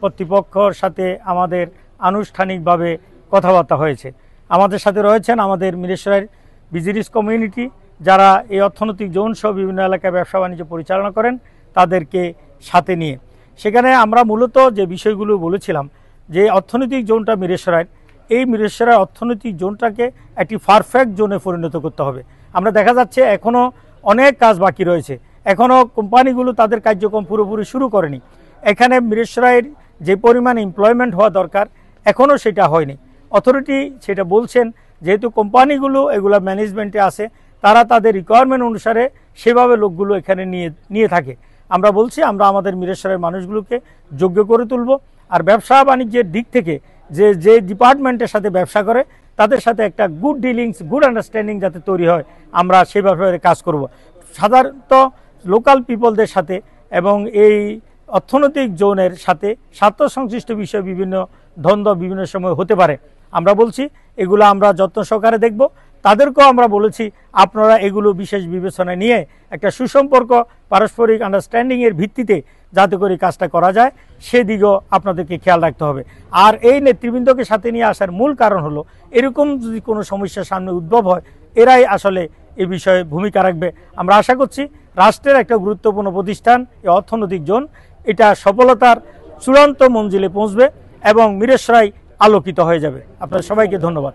কর্তৃপক্ষের সাথে আমাদের আনুষ্ঠানিকভাবে কথাবার্তা হয়েছে। আমাদের সাথে রয়েছেন আমাদের মিরেশরাইয়ের বিজনেস কমিউনিটি, যারা এই অর্থনৈতিক জোন সহ বিভিন্ন এলাকায় ব্যবসা বাণিজ্য পরিচালনা করেন, তাদেরকে সাথে নিয়ে সেখানে আমরা মূলত যে বিষয়গুলো বলেছিলাম যে অর্থনৈতিক জোনটা মিরেশরাইয়ের, এই মিরেশরাই অর্থনৈতিক জোনটাকে একটি পারফেক্ট জোনে পরিণত করতে হবে। আমরা দেখা যাচ্ছে এখনও অনেক কাজ বাকি রয়েছে, এখনও কোম্পানিগুলো তাদের কার্যক্রম পুরোপুরি শুরু করেনি। এখানে মিরেশরাইয়ের যে পরিমাণ এমপ্লয়মেন্ট হওয়া দরকার এখনও সেটা হয়নি। অথরিটি সেটা বলছেন, যেহেতু কোম্পানিগুলো এগুলো ম্যানেজমেন্টে আছে, তারা তাদের রিকোয়ারমেন্ট অনুসারে সেভাবে লোকগুলো এখানে নিয়ে থাকে। আমরা বলছি আমরা আমাদের মিরেশরাইয়ের মানুষগুলোকে যোগ্য করে তুলব, আর ব্যবসা বাণিজ্যের দিক থেকে যে ডিপার্টমেন্টের সাথে ব্যবসা করে তাদের সাথে একটা গুড ডিলিংস, গুড আন্ডারস্ট্যান্ডিং যাতে তৈরি হয়, আমরা সেভাবে কাজ করব। সাধারণত লোকাল পিপলদের সাথে এবং এই অর্থনৈতিক জোনের সাথে স্বার্থ সংশ্লিষ্ট বিষয় বিভিন্ন দ্বন্দ্ব বিভিন্ন সময় হতে পারে। আমরা বলছি এগুলো আমরা যত্ন সহকারে দেখব। তাদেরকেও আমরা বলেছি আপনারা এগুলো বিশেষ বিবেচনায় নিয়ে একটা সুসম্পর্ক, পারস্পরিক আন্ডারস্ট্যান্ডিংয়ের ভিত্তিতে যাতে করে কাজটা করা যায় সেদিকেও আপনাদেরকে খেয়াল রাখতে হবে। আর এই নেতৃবৃন্দকে সাথে নিয়ে আসার মূল কারণ হলো এরকম যদি কোনো সমস্যার সামনে উদ্ভব হয়, এরাই আসলে এই বিষয়ে ভূমিকা রাখবে। আমরা আশা করছি রাষ্ট্রের একটা গুরুত্বপূর্ণ প্রতিষ্ঠান এই অর্থনৈতিক জোন, এটা সফলতার চূড়ান্ত মঞ্জিলে পৌঁছবে এবং মিরেশরাই আলোকিত হয়ে যাবে। আপনাদের সবাইকে ধন্যবাদ।